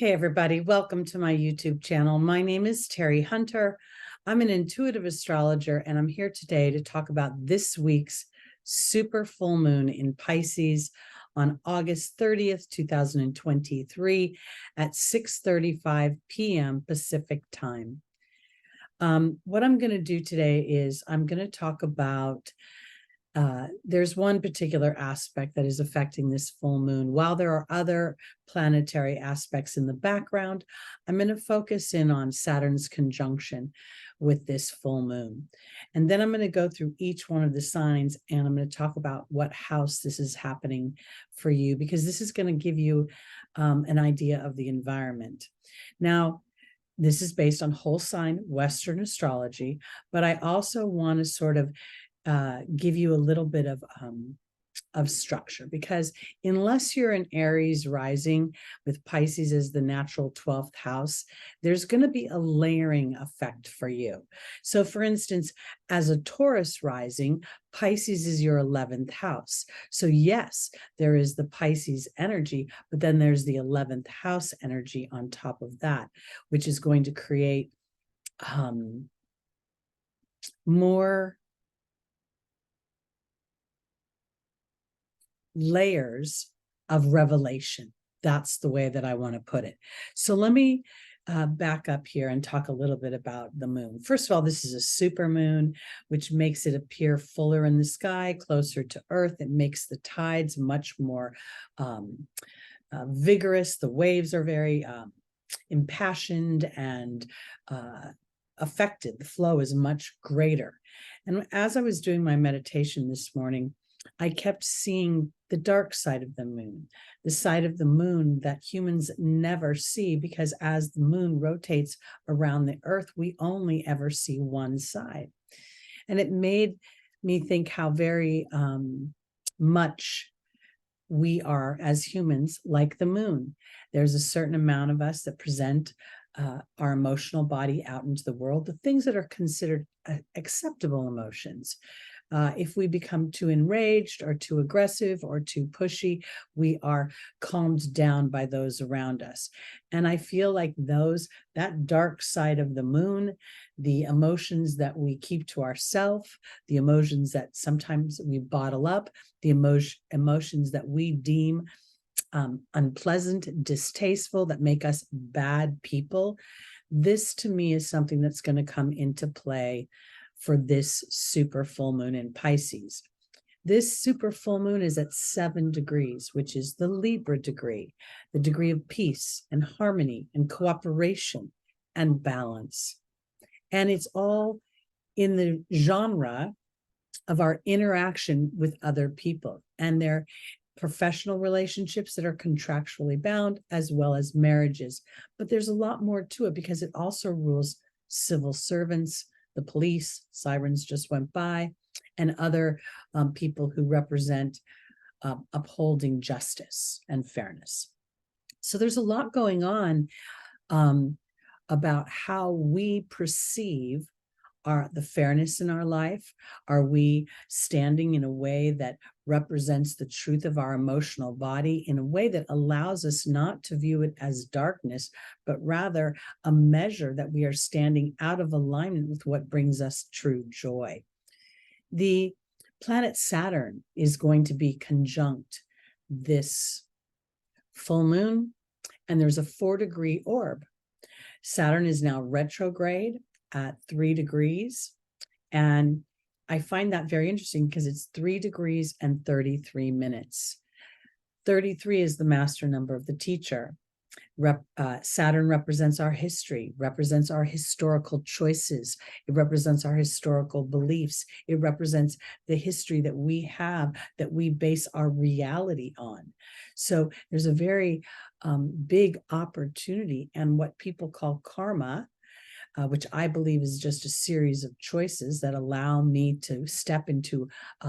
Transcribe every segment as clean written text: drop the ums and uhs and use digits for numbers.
Hey everybody, welcome to my YouTube channel. My name is Teri Hunter. I'm an intuitive astrologer and I'm here today to talk about this week's super full moon in Pisces on August 30th, 2023 at 6:35 p.m. Pacific time. What I'm going to do today is I'm going to talk about there's one particular aspect that is affecting this full moon. While there are other planetary aspects in the background, I'm going to focus in on Saturn's conjunction with this full moon. And then I'm going to go through each one of the signs and I'm going to talk about what house this is happening for you, because this is going to give you an idea of the environment. Now, this is based on whole sign Western astrology, but I also want to sort of give you a little bit of structure, because unless you're an Aries rising with Pisces as the natural 12th house, there's going to be a layering effect for you. So for instance, as a Taurus rising, Pisces is your 11th house. So yes, there is the Pisces energy, but then there's the 11th house energy on top of that, which is going to create more layers of revelation. That's the way that I want to put it. So let me back up here and talk a little bit about the moon. First of all, this is a super moon, which makes it appear fuller in the sky, closer to Earth. It makes the tides much more vigorous. The waves are very impassioned and affected. The flow is much greater. And as I was doing my meditation this morning, I kept seeing the dark side of the moon, the side of the moon that humans never see, because as the moon rotates around the Earth, we only ever see one side. And it made me think how very much we are as humans like the moon. There's a certain amount of us that present our emotional body out into the world, the things that are considered acceptable emotions. If we become too enraged or too aggressive or too pushy, we are calmed down by those around us. And I feel like that dark side of the moon, the emotions that we keep to ourselves, the emotions that sometimes we bottle up, the emotions that we deem unpleasant, distasteful, that make us bad people, this to me is something that's going to come into play for this super full moon in Pisces. This super full moon is at 7 degrees, which is the Libra degree, the degree of peace and harmony and cooperation and balance. And it's all in the genre of our interaction with other people and their professional relationships that are contractually bound, as well as marriages. But there's a lot more to it, because it also rules civil servants, the police, sirens just went by, and other people who represent upholding justice and fairness. So there's a lot going on about how we perceive the fairness in our life. Are we standing in a way that represents the truth of our emotional body, in a way that allows us not to view it as darkness, but rather a measure that we are standing out of alignment with what brings us true joy? The planet Saturn is going to be conjunct this full moon, and there's a 4-degree orb. Saturn is now retrograde at 3 degrees. And I find that very interesting, because it's 3 degrees and 33 minutes. 33 is the master number of the teacher. Saturn represents our history, represents our historical choices. It represents our historical beliefs. It represents the history that we have, that we base our reality on. So there's a very big opportunity, and what people call karma, which I believe is just a series of choices that allow me to step into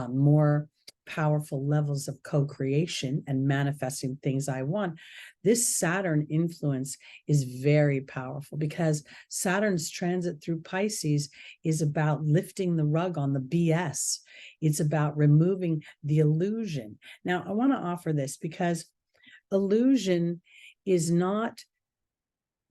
more powerful levels of co-creation and manifesting things I want. This Saturn influence is very powerful, because Saturn's transit through Pisces is about lifting the rug on the BS. It's about removing the illusion. Now, I want to offer this, because illusion is not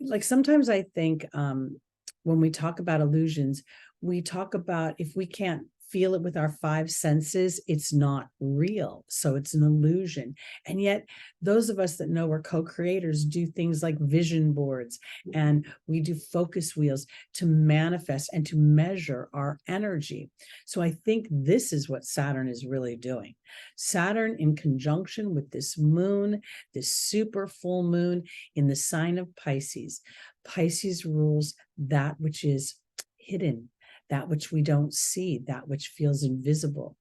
like sometimes I think when we talk about illusions, we talk about if we can't feel it with our five senses, it's not real. So it's an illusion. And yet, those of us that know we're co-creators do things like vision boards, and we do focus wheels to manifest and to measure our energy. So I think this is what Saturn is really doing. Saturn, in conjunction with this moon, this super full moon in the sign of Pisces. Pisces rules that which is hidden, that which we don't see, that which feels invisible.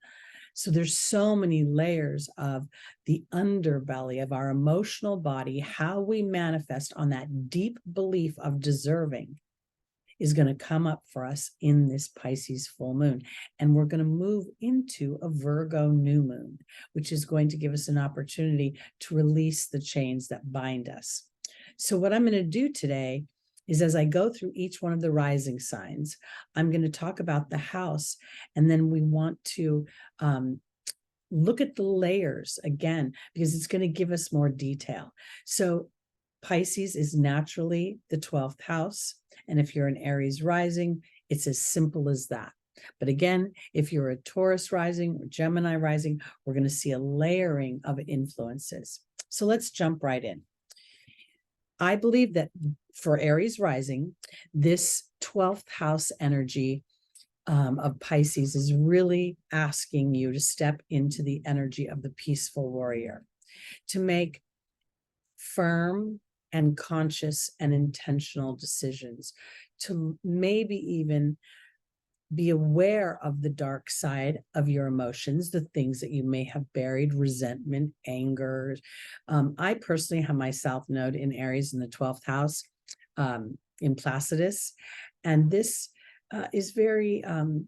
So there's so many layers of the underbelly of our emotional body, how we manifest on that deep belief of deserving is going to come up for us in this Pisces full moon. And we're going to move into a Virgo new moon, which is going to give us an opportunity to release the chains that bind us. So what I'm going to do today is, as I go through each one of the rising signs, I'm going to talk about the house, and then we want to look at the layers again, because it's going to give us more detail. So Pisces is naturally the 12th house. And if you're an Aries rising, it's as simple as that. But again, if you're a Taurus rising or Gemini rising, we're going to see a layering of influences. So let's jump right in. I believe that for Aries rising, this 12th house energy of Pisces is really asking you to step into the energy of the peaceful warrior, to make firm and conscious and intentional decisions, to maybe even be aware of the dark side of your emotions, the things that you may have buried, resentment, anger. I personally have my South Node in Aries in the 12th house, in Placidus. And this is very, I'm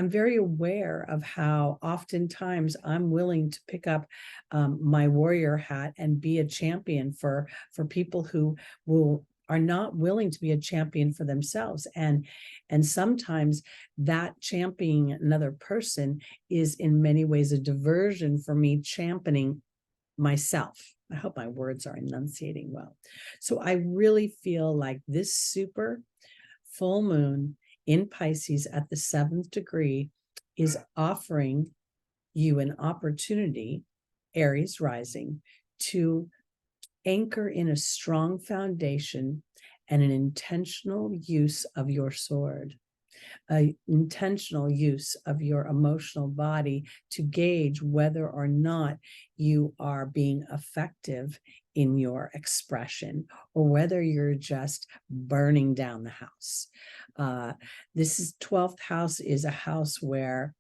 very aware of how oftentimes I'm willing to pick up my warrior hat and be a champion for people who are not willing to be a champion for themselves. And sometimes that championing another person is in many ways a diversion for me championing myself. I hope my words are enunciating well. So I really feel like this super full moon in Pisces at the 7th degree is offering you an opportunity, Aries rising, to anchor in a strong foundation and an intentional use of your sword, an intentional use of your emotional body to gauge whether or not you are being effective in your expression or whether you're just burning down the house. This is 12th house is a house where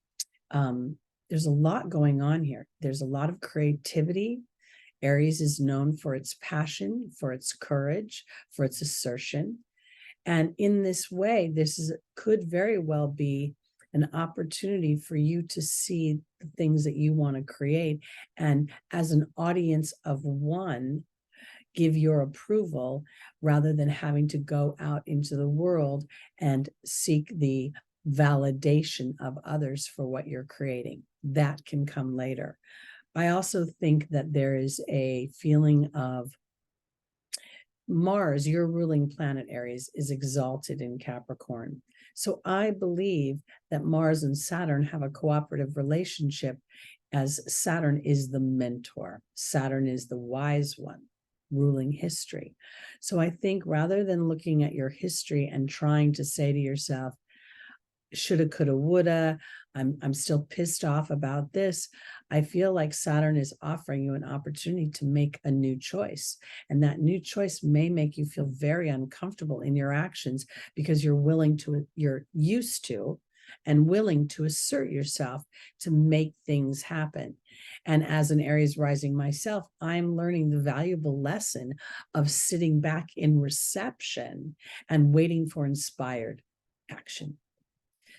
there's a lot going on here. There's a lot of creativity. Aries is known for its passion, for its courage, for its assertion. And in this way, could very well be an opportunity for you to see the things that you want to create. And as an audience of one, give your approval rather than having to go out into the world and seek the validation of others for what you're creating. That can come later. I also think that there is a feeling of Mars, your ruling planet Aries, is exalted in Capricorn. So I believe that Mars and Saturn have a cooperative relationship, as Saturn is the mentor. Saturn is the wise one, ruling history. So I think rather than looking at your history and trying to say to yourself, shoulda, coulda, woulda, I'm still pissed off about this, I feel like Saturn is offering you an opportunity to make a new choice. And that new choice may make you feel very uncomfortable in your actions because you're used to and willing to assert yourself to make things happen. And as an Aries rising myself, I'm learning the valuable lesson of sitting back in reception and waiting for inspired action.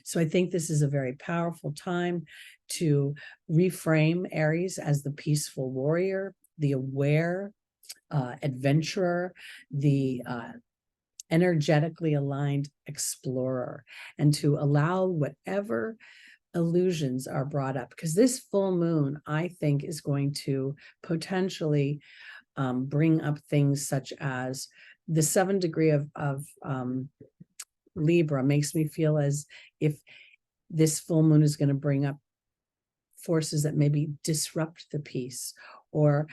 So I think this is a very powerful time to reframe Aries as the peaceful warrior, the aware adventurer, the energetically aligned explorer, and to allow whatever illusions are brought up. Because this full moon, I think, is going to potentially bring up things such as the 7th degree of Libra makes me feel as if this full moon is going to bring up forces that maybe disrupt the peace or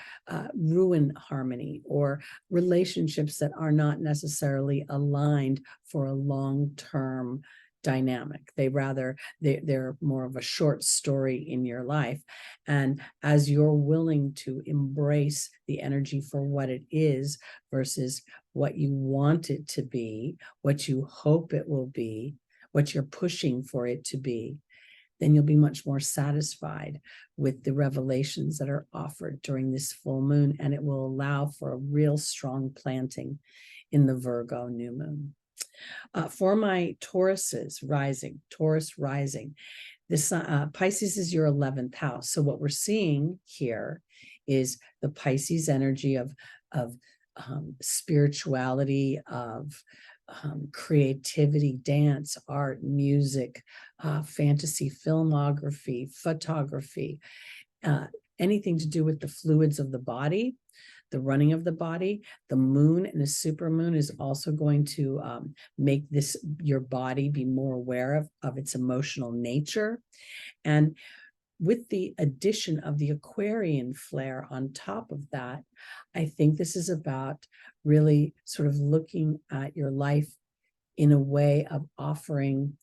ruin harmony, or relationships that are not necessarily aligned for a long-term dynamic. They're more of a short story in your life. And as you're willing to embrace the energy for what it is versus what you want it to be, what you hope it will be, what you're pushing for it to be, then you'll be much more satisfied with the revelations that are offered during this full moon, and it will allow for a real strong planting in the Virgo new moon. For my Taurus Rising, this Pisces is your 11th house. So what we're seeing here is the Pisces energy of spirituality, of creativity, dance, art, music, fantasy, filmography, photography, anything to do with the fluids of the body, the running of the body. The moon and the supermoon is also going to make your body be more aware of its emotional nature. And with the addition of the Aquarian flare on top of that, I think this is about really sort of looking at your life in a way of offering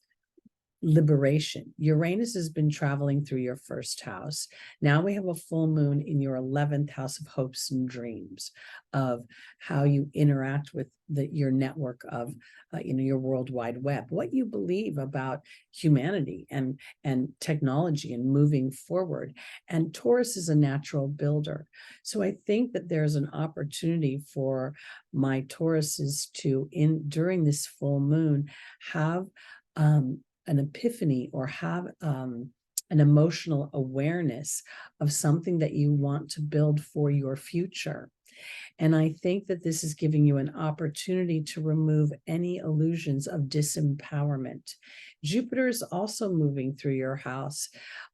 liberation. Uranus has been traveling through your 1st house. Now we have a full moon in your 11th house of hopes and dreams, of how you interact with your network of your World Wide Web, what you believe about humanity and technology and moving forward. And Taurus is a natural builder. So I think that there's an opportunity for my Tauruses to, during this full moon, have an epiphany, or have an emotional awareness of something that you want to build for your future. And I think that this is giving you an opportunity to remove any illusions of disempowerment. Jupiter is also moving through your house,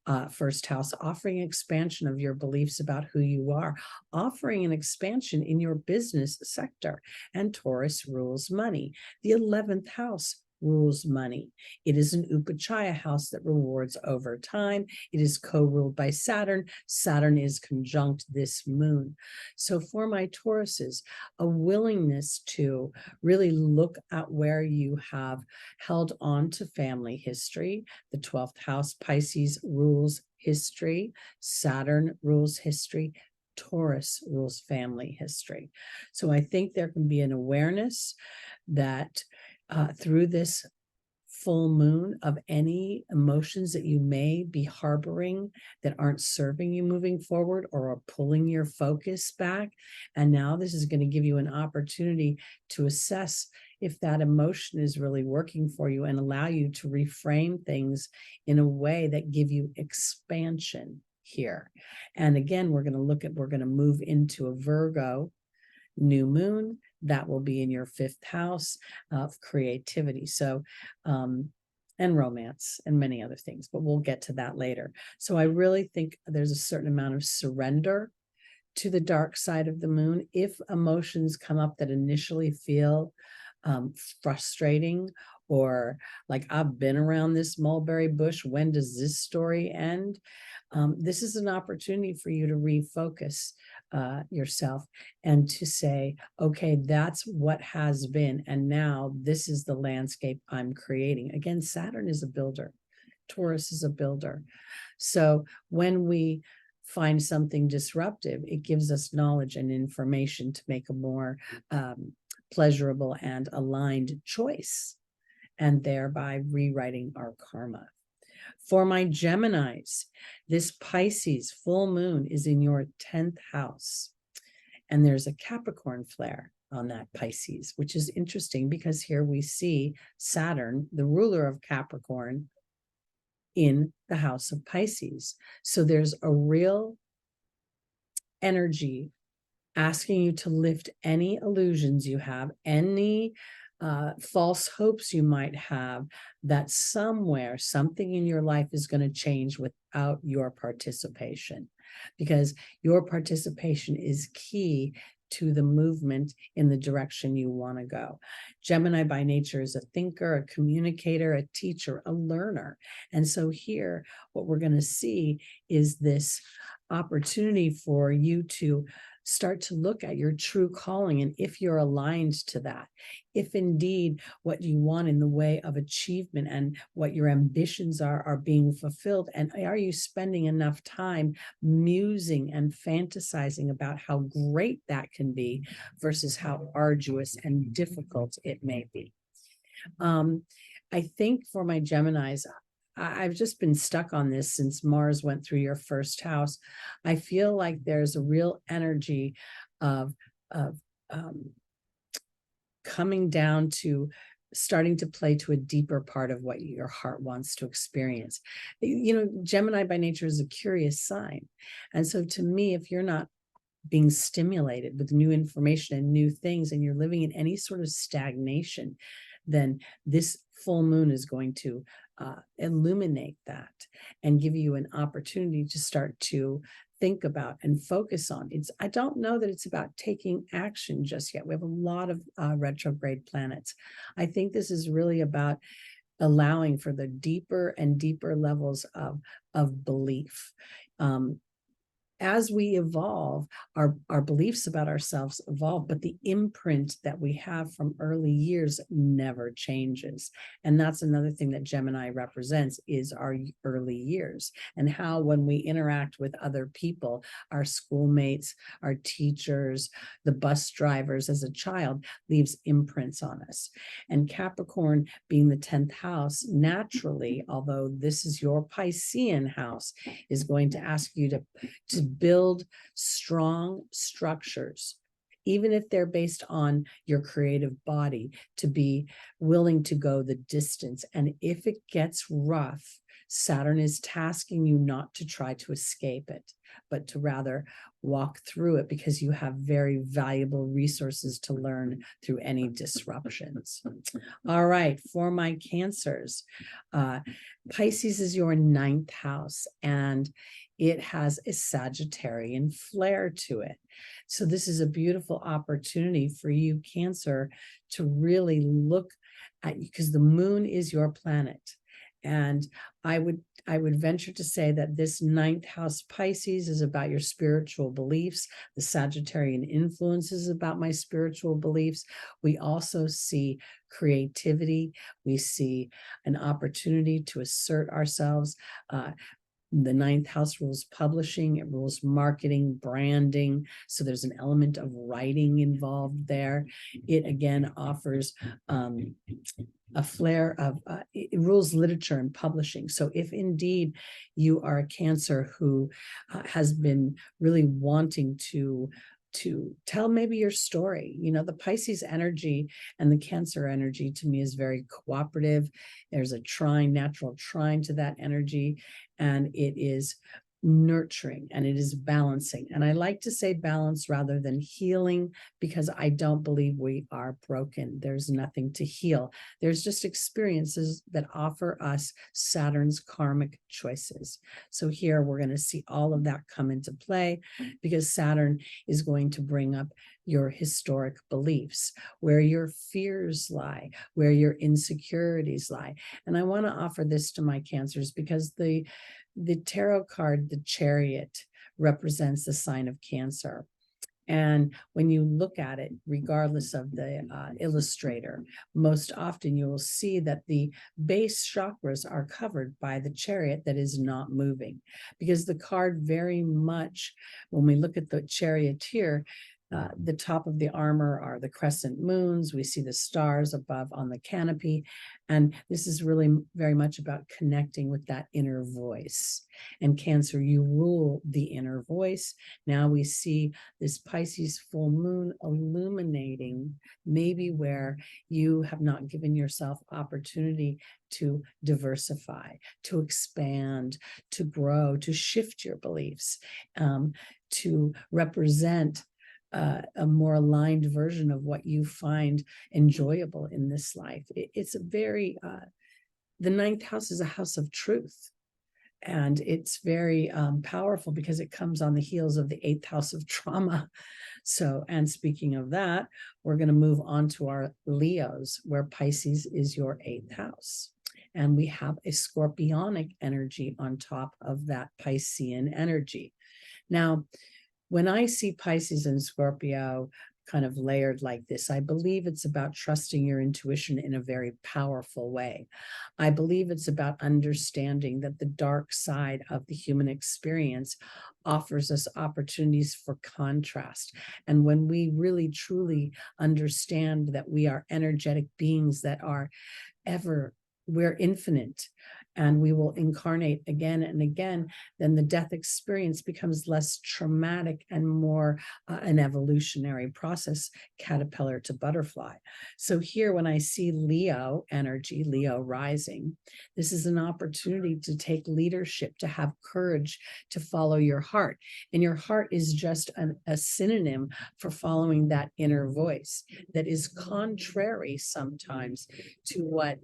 1st house, offering expansion of your beliefs about who you are, offering an expansion in your business sector. And Taurus rules money. The 11th house rules money. It is an Upachaya house that rewards over time. It is co-ruled by Saturn. Saturn is conjunct this moon. So for my Tauruses, a willingness to really look at where you have held on to family history. The 12th house, Pisces, rules history. Saturn rules history. Taurus rules family history. So I think there can be an awareness that through this full moon, of any emotions that you may be harboring that aren't serving you moving forward, or are pulling your focus back. And now this is going to give you an opportunity to assess if that emotion is really working for you, and allow you to reframe things in a way that give you expansion here. And again, we're going to move into a Virgo new moon that will be in your 5th house of creativity. So, and romance and many other things, but we'll get to that later. So I really think there's a certain amount of surrender to the dark side of the moon. If emotions come up that initially feel frustrating, or like, I've been around this mulberry bush, when does this story end? This is an opportunity for you to refocus yourself, and to say, okay, that's what has been, and now this is the landscape I'm creating. Again, Saturn is a builder. Taurus is a builder. So when we find something disruptive, it gives us knowledge and information to make a more pleasurable and aligned choice, and thereby rewriting our karma. For my Geminis, this Pisces full moon is in your 10th house. And there's a Capricorn flare on that Pisces, which is interesting because here we see Saturn, the ruler of Capricorn, in the house of Pisces. So there's a real energy asking you to lift any illusions you have, any false hopes you might have, that somewhere something in your life is going to change without your participation, because your participation is key to the movement in the direction you want to go. Gemini by nature is a thinker, a communicator, a teacher, a learner. And so here, what we're going to see is this opportunity for you to start to look at your true calling, and if you're aligned to that, if indeed what you want in the way of achievement and what your ambitions are being fulfilled, and are you spending enough time musing and fantasizing about how great that can be versus how arduous and difficult it may be. I think for my Geminis, I've just been stuck on this since Mars went through your first house. I feel like there's a real energy of coming down to starting to play to a deeper part of what your heart wants to experience. You know, Gemini by nature is a curious sign. And so to me, if you're not being stimulated with new information and new things, and you're living in any sort of stagnation, then this full moon is going to illuminate that and give you an opportunity to start to think about and focus on. I don't know that it's about taking action just yet. We have a lot of retrograde planets. I think this is really about allowing for the deeper and deeper levels of belief. As we evolve, our beliefs about ourselves evolve, but the imprint that we have from early years never changes. And that's another thing that Gemini represents, is our early years, and how when we interact with other people, our schoolmates, our teachers, the bus drivers as a child, leaves imprints on us. And Capricorn being the 10th house, naturally, although this is your Piscean house, is going to ask you to build strong structures, even if they're based on your creative body, to be willing to go the distance. And if it gets rough, Saturn is tasking you not to try to escape it, but to rather walk through it, because you have very valuable resources to learn through any disruptions. All right, for my Cancers, Pisces is your 9th house, and it has a Sagittarian flair to it. So this is a beautiful opportunity for you, Cancer, to really look at, because the moon is your planet. And I would venture to say that this 9th house Pisces is about your spiritual beliefs. The Sagittarian influence is about my spiritual beliefs. We also see creativity. We see an opportunity to assert ourselves. The 9th house rules publishing, it rules marketing, branding. So there's an element of writing involved there. It again offers a flair of, it rules literature and publishing. So if indeed you are a Cancer who has been really wanting to tell maybe your story, you know, the Pisces energy and the Cancer energy to me is very cooperative. There's a trine, natural trine to that energy, and it is nurturing and it is balancing. And I like to say balance rather than healing, because I don't believe we are broken. There's nothing to heal. There's just experiences that offer us Saturn's karmic choices. So here we're going to see all of that come into play, because Saturn is going to bring up your historic beliefs, where your fears lie, where your insecurities lie. And I want to offer this to my Cancers, because the tarot card, the Chariot, represents the sign of Cancer. And when you look at it, regardless of the illustrator, most often you will see that the base chakras are covered by the Chariot that is not moving, because the card very much, when we look at the Charioteer, the top of the armor are the crescent moons. We see the stars above on the canopy. And this is really very much about connecting with that inner voice. And Cancer, you rule the inner voice. Now we see this Pisces full moon illuminating maybe where you have not given yourself opportunity to diversify, to expand, to grow, to shift your beliefs, to represent a more aligned version of what you find enjoyable in this life. It's a very, the 9th house is a house of truth. And it's very powerful because it comes on the heels of the 8th house of trauma. So, and speaking of that, we're going to move on to our Leos, where Pisces is your 8th house. And we have a scorpionic energy on top of that Piscean energy. Now, when I see Pisces and Scorpio kind of layered like this, I believe it's about trusting your intuition in a very powerful way. I believe it's about understanding that the dark side of the human experience offers us opportunities for contrast. And when we really truly understand that we are energetic beings that are we're infinite, and we will incarnate again and again, then the death experience becomes less traumatic and more an evolutionary process, caterpillar to butterfly. So here, when I see Leo energy, Leo rising, this is an opportunity to take leadership, to have courage, to follow your heart. And your heart is just a synonym for following that inner voice that is contrary sometimes to what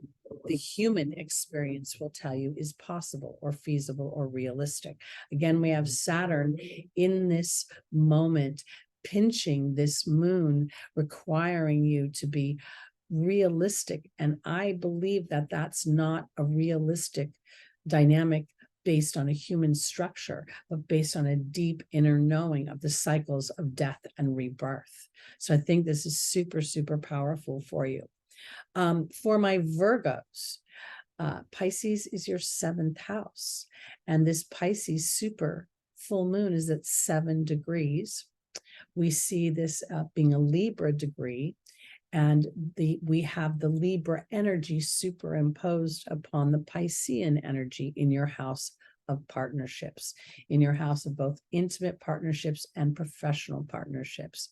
the human experience will tell you is possible or feasible or realistic. Again, we have Saturn in this moment, pinching this moon, requiring you to be realistic. And I believe that that's not a realistic dynamic based on a human structure, but based on a deep inner knowing of the cycles of death and rebirth. So I think this is super, super powerful for you. For my Virgos, Pisces is your 7th house. And this Pisces super full moon is at 7 degrees. We see this being a Libra degree. And we have the Libra energy superimposed upon the Piscean energy in your house of partnerships, in your house of both intimate partnerships and professional partnerships.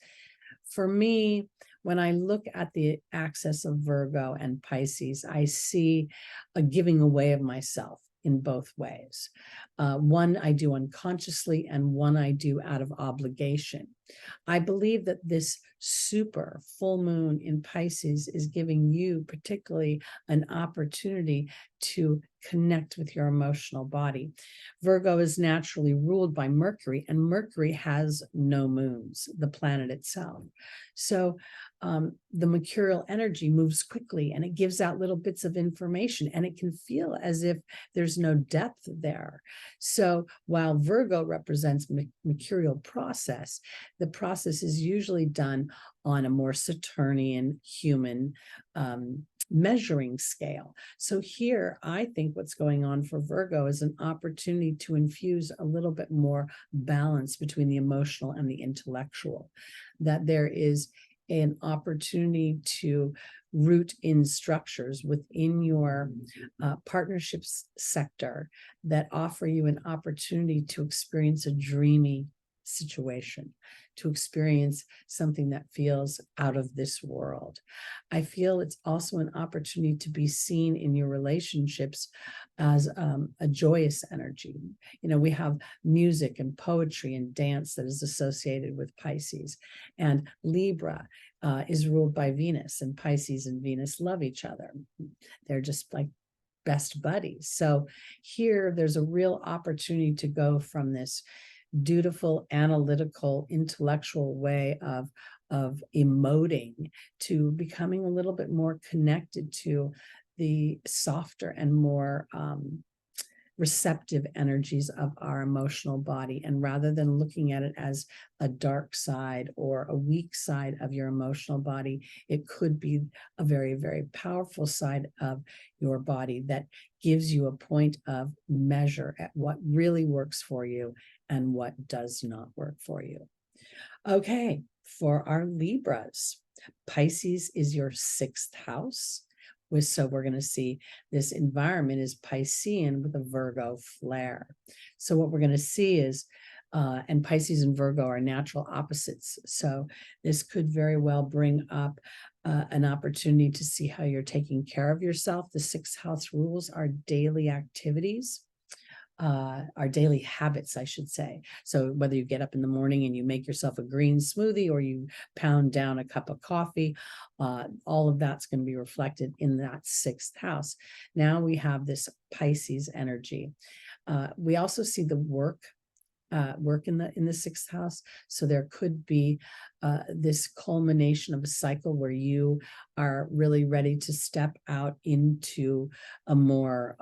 For me, when I look at the axis of Virgo and Pisces, I see a giving away of myself in both ways. One I do unconsciously, and one I do out of obligation. I believe that this super full moon in Pisces is giving you particularly an opportunity to connect with your emotional body. Virgo is naturally ruled by Mercury, and Mercury has no moons, the planet itself. So the mercurial energy moves quickly, and it gives out little bits of information, and it can feel as if there's no depth there. So while Virgo represents mercurial process, the process is usually done on a more Saturnian human measuring scale. So here, I think what's going on for Virgo is an opportunity to infuse a little bit more balance between the emotional and the intellectual, that there is an opportunity to root in structures within your partnerships sector that offer you an opportunity to experience a dreamy situation, to experience something that feels out of this world. I feel it's also an opportunity to be seen in your relationships as a joyous energy. You know, we have music and poetry and dance that is associated with Pisces, and Libra is ruled by Venus, and Pisces and Venus love each other. They're just like best buddies. So here, there's a real opportunity to go from this dutiful, analytical, intellectual way of emoting to becoming a little bit more connected to the softer and more receptive energies of our emotional body. And rather than looking at it as a dark side or a weak side of your emotional body, it could be a very, very powerful side of your body that gives you a point of measure at what really works for you and what does not work for you. Okay, for our Libras, Pisces is your 6th house. So we're going to see this environment is Piscean with a Virgo flare. So what we're going to see is, and Pisces and Virgo are natural opposites. So this could very well bring up an opportunity to see how you're taking care of yourself. The 6th house rules our daily activities. Our daily habits, I should say. So whether you get up in the morning and you make yourself a green smoothie or you pound down a cup of coffee, all of that's going to be reflected in that 6th house. Now we have this Pisces energy. We also see the work in the sixth house. So there could be this culmination of a cycle where you are really ready to step out into a more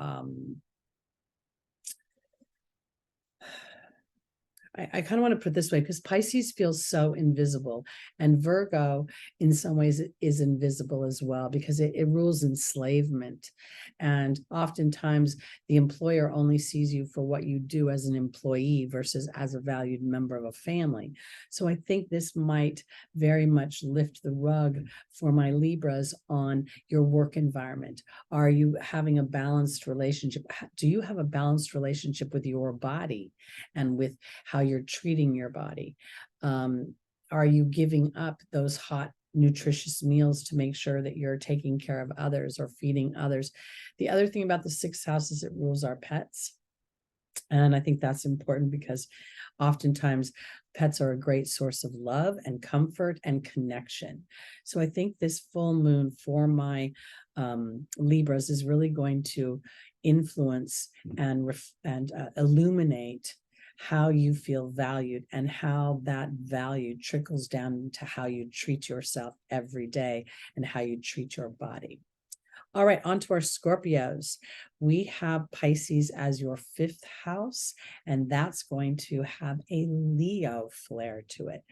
I kind of want to put it this way, because Pisces feels so invisible, and Virgo in some ways is invisible as well, because it rules enslavement. And oftentimes the employer only sees you for what you do as an employee versus as a valued member of a family. So I think this might very much lift the rug for my Libras on your work environment. Are you having a balanced relationship? Do you have a balanced relationship with your body and with how you're treating your body? Are you giving up those hot, nutritious meals to make sure that you're taking care of others or feeding others? The other thing about the sixth house is it rules our pets. And I think that's important because oftentimes pets are a great source of love and comfort and connection. So I think this full moon for my Libras is really going to influence and illuminate how you feel valued and how that value trickles down into how you treat yourself every day and how you treat your body. All right, on to our Scorpios. We have Pisces as your fifth house, and that's going to have a Leo flair to it.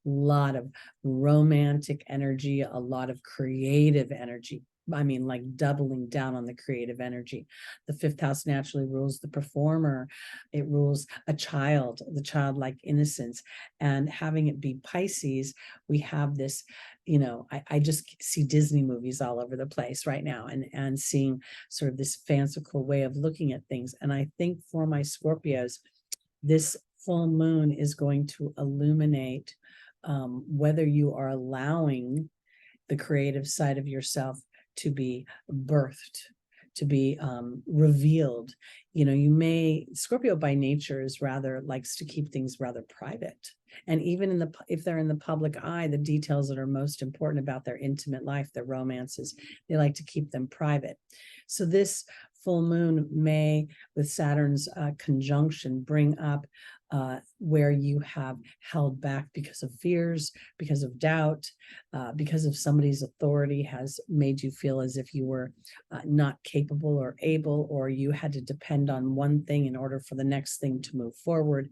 A lot of romantic energy, a lot of creative energy. I mean, like doubling down on the creative energy. The fifth house naturally rules the performer. It rules a child, the childlike innocence. And having it be Pisces, we have this, I just see Disney movies all over the place right now, and seeing sort of this fanciful way of looking at things. And I think for my Scorpios, this full moon is going to illuminate whether you are allowing the creative side of yourself to be birthed, to be revealed. Scorpio by nature likes to keep things rather private. And even if they're in the public eye, the details that are most important about their intimate life, their romances, they like to keep them private. So this full moon may, with Saturn's conjunction, bring up where you have held back because of fears, because of doubt, because of somebody's authority has made you feel as if you were not capable or able, or you had to depend on one thing in order for the next thing to move forward.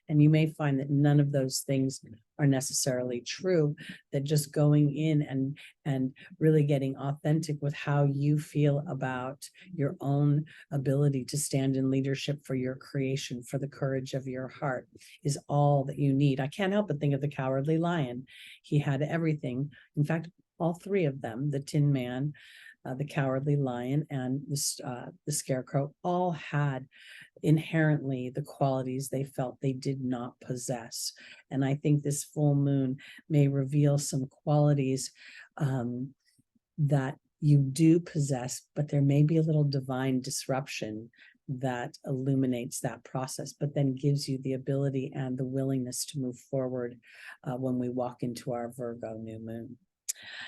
And you may find that none of those things are necessarily true, that just going in and really getting authentic with how you feel about your own ability to stand in leadership for your creation, for the courage of your heart, is all that you need. I can't help but think of the Cowardly Lion. He had everything. In fact, all three of them, the Tin Man, the Cowardly Lion, and the Scarecrow, all had inherently the qualities they felt they did not possess. And I think this full moon may reveal some qualities that you do possess, but there may be a little divine disruption that illuminates that process, but then gives you the ability and the willingness to move forward when we walk into our Virgo new moon.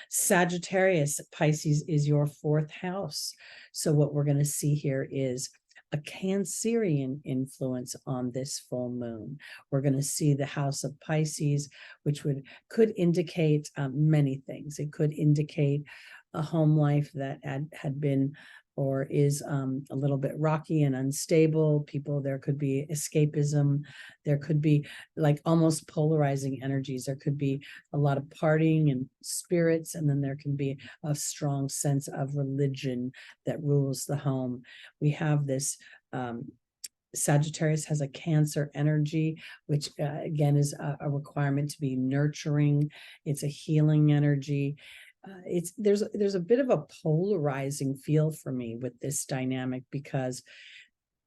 Sagittarius, Pisces is your fourth house. So what we're going to see here is a Cancerian influence on this full moon. We're going to see the house of Pisces, which could indicate many things. It could indicate a home life that had been or is a little bit rocky and unstable. There could be escapism. There could be like almost polarizing energies. There could be a lot of partying and spirits, and then there can be a strong sense of religion that rules the home. We have this Sagittarius has a Cancer energy, which again is a requirement to be nurturing. It's a healing energy. There's a bit of a polarizing feel for me with this dynamic, because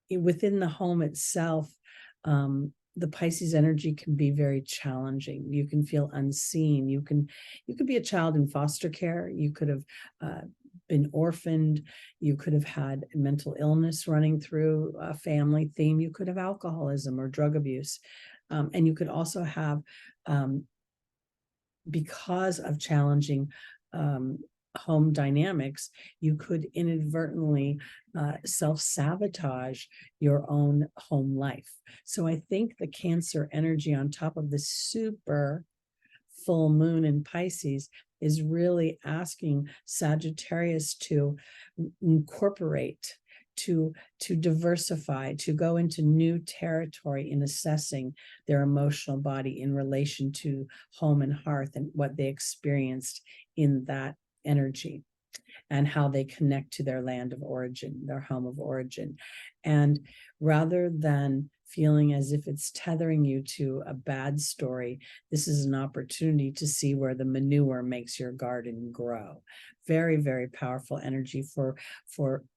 within the home itself, the Pisces energy can be very challenging. You can feel unseen. You could be a child in foster care. You could have been orphaned. You could have had mental illness running through a family theme. You could have alcoholism or drug abuse. And you could also have, because of challenging home dynamics, you could inadvertently self-sabotage your own home life. So I think the Cancer energy on top of the super full moon in Pisces is really asking Sagittarius to incorporate, to diversify, to go into new territory in assessing their emotional body in relation to home and hearth and what they experienced in that energy, and how they connect to their land of origin, their home of origin. And rather than feeling as if it's tethering you to a bad story, this is an opportunity to see where the manure makes your garden grow. Very, very powerful energy for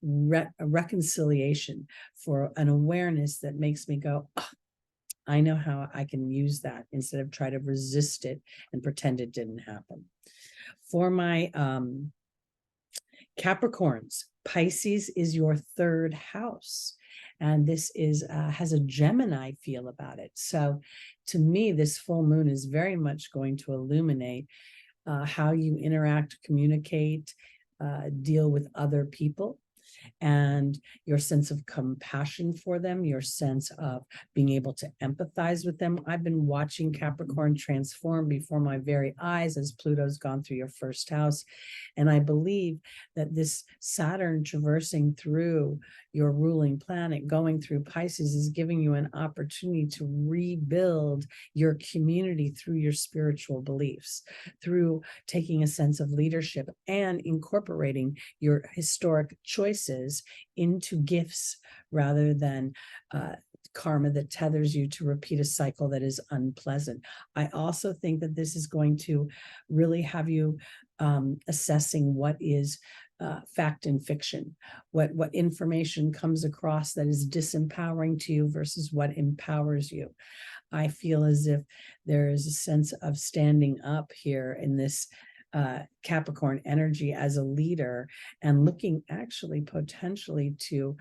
reconciliation, for an awareness that makes me go, oh, I know how I can use that, instead of try to resist it and pretend it didn't happen. For my Capricorns, Pisces is your third house, and this is has a Gemini feel about it. So to me, this full moon is very much going to illuminate how you interact, communicate, deal with other people, and your sense of compassion for them, your sense of being able to empathize with them. I've been watching Capricorn transform before my very eyes as Pluto's gone through your first house. And I believe that this Saturn traversing through your ruling planet, going through Pisces, is giving you an opportunity to rebuild your community through your spiritual beliefs, through taking a sense of leadership and incorporating your historic choices into gifts rather than karma that tethers you to repeat a cycle that is unpleasant. I also think that this is going to really have you assessing what is fact and fiction, what information comes across that is disempowering to you versus what empowers you. I feel as if there is a sense of standing up here in this Capricorn energy as a leader, and looking actually potentially to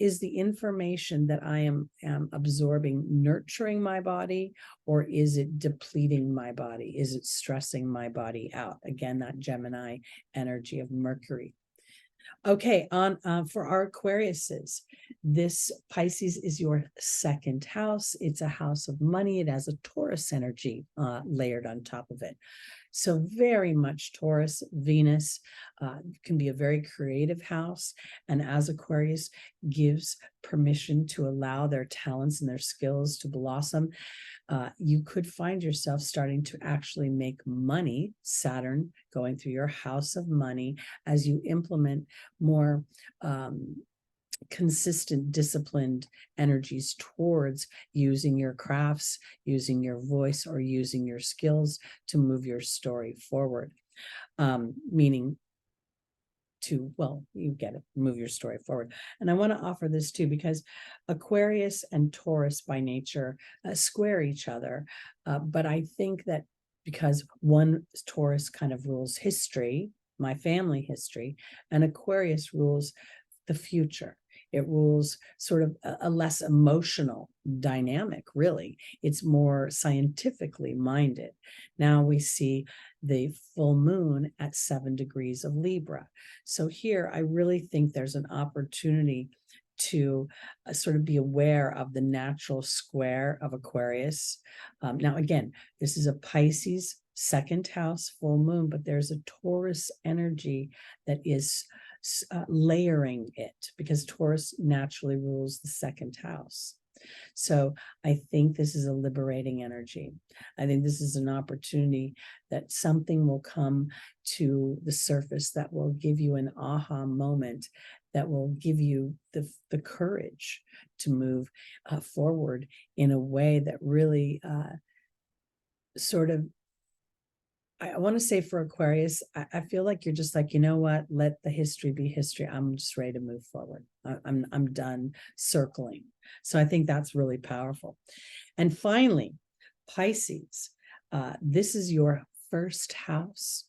is the information that I am absorbing nurturing my body, or is it depleting my body? Is it stressing my body out? Again, that Gemini energy of Mercury. Okay, on for our Aquariuses, this Pisces is your second house. It's a house of money. It has a Taurus energy layered on top of it. So very much Taurus, Venus can be a very creative house. And as Aquarius gives permission to allow their talents and their skills to blossom, you could find yourself starting to actually make money, Saturn going through your house of money, as you implement more consistent, disciplined energies towards using your crafts, using your voice, or using your skills to move your story forward. Meaning to, well, you get it, move your story forward. And I want to offer this too, because Aquarius and Taurus by nature square each other. But I think that because one, Taurus kind of rules history, my family history, and Aquarius rules the future. It rules sort of a less emotional dynamic, really. It's more scientifically minded. Now we see the full moon at 7 degrees of Libra. So here, I really think there's an opportunity to sort of be aware of the natural square of Aquarius. Now, again, this is a Pisces second house full moon, but there's a Taurus energy that is layering it, because Taurus naturally rules the second house. So I think this is a liberating energy. I think this is an opportunity that something will come to the surface that will give you an aha moment, that will give you the courage to move forward in a way that really sort of, I want to say for Aquarius, I feel like you're just like, you know what, let the history be history. I'm just ready to move forward. I'm done circling. So I think that's really powerful. And finally, Pisces, this is your first house.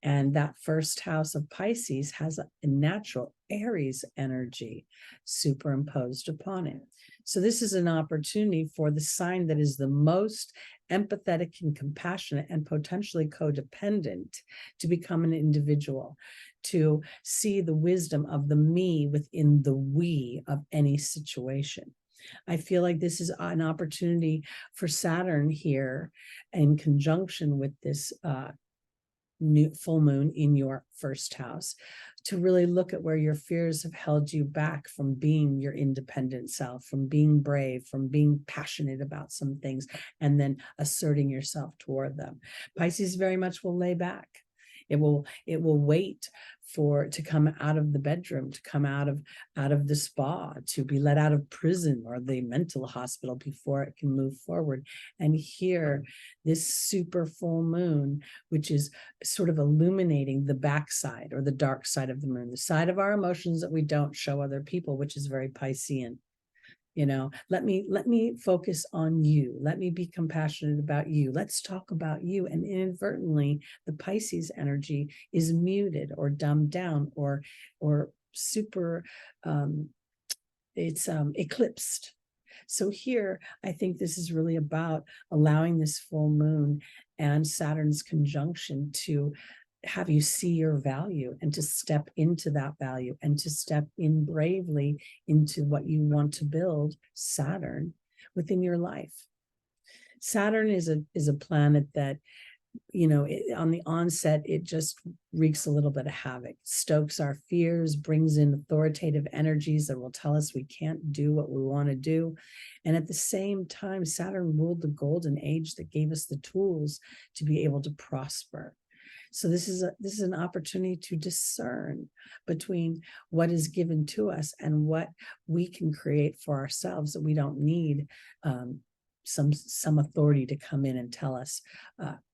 And that first house of Pisces has a natural Aries energy superimposed upon it. So this is an opportunity for the sign that is the most empathetic and compassionate and potentially codependent, to become an individual, to see the wisdom of the me within the we of any situation. I feel like this is an opportunity for Saturn here in conjunction with this new full moon in your first house, to really look at where your fears have held you back from being your independent self, from being brave, from being passionate about some things, and then asserting yourself toward them. Pisces very much will lay back. It will wait to come out of the bedroom, to come out of the spa, to be let out of prison or the mental hospital before it can move forward. And here, this super full moon, which is sort of illuminating the backside or the dark side of the moon, the side of our emotions that we don't show other people, which is very Piscean. Let me focus on you. Let me be compassionate about you. Let's talk about you. And inadvertently, the Pisces energy is muted or dumbed down or super, it's eclipsed. So here, I think this is really about allowing this full moon and Saturn's conjunction to have you see your value and to step into that value and to step in bravely into what you want to build, Saturn, within your life. Saturn is a planet that, on the onset, it just wreaks a little bit of havoc, stokes our fears, brings in authoritative energies that will tell us we can't do what we want to do. And at the same time, Saturn ruled the golden age that gave us the tools to be able to prosper. So this is an opportunity to discern between what is given to us and what we can create for ourselves, that we don't need some authority to come in and tell us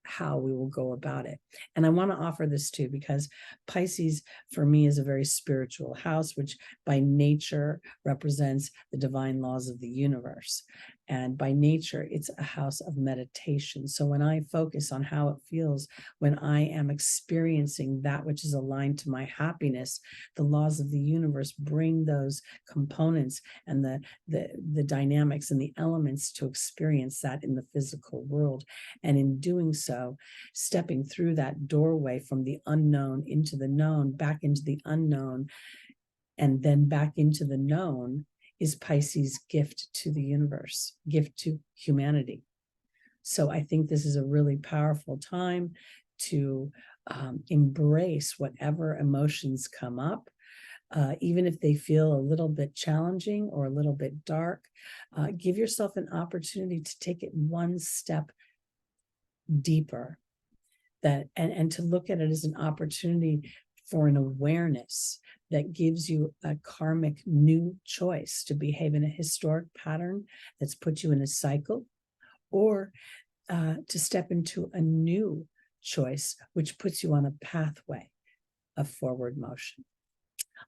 how we will go about it. And I want to offer this too, because Pisces for me is a very spiritual house, which by nature represents the divine laws of the universe. And by nature, it's a house of meditation. So when I focus on how it feels when I am experiencing that which is aligned to my happiness, the laws of the universe bring those components and the dynamics and the elements to experience that in the physical world. And in doing so, stepping through that doorway from the unknown into the known, back into the unknown, and then back into the known, is Pisces' gift to the universe, gift to humanity. So I think this is a really powerful time to embrace whatever emotions come up, even if they feel a little bit challenging or a little bit dark. Give yourself an opportunity to take it one step deeper, and to look at it as an opportunity for an awareness that gives you a karmic new choice to behave in a historic pattern that's put you in a cycle, or to step into a new choice, which puts you on a pathway of forward motion.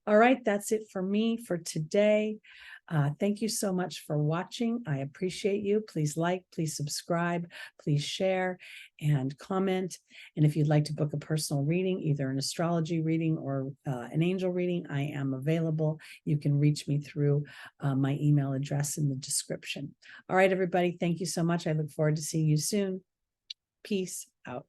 All right, that's it for me for today. Thank you so much for watching. I appreciate you. Please like, please subscribe, please share and comment. And if you'd like to book a personal reading, either an astrology reading or an angel reading, I am available. You can reach me through my email address in the description. All right, everybody, thank you so much. I look forward to seeing you soon. Peace out.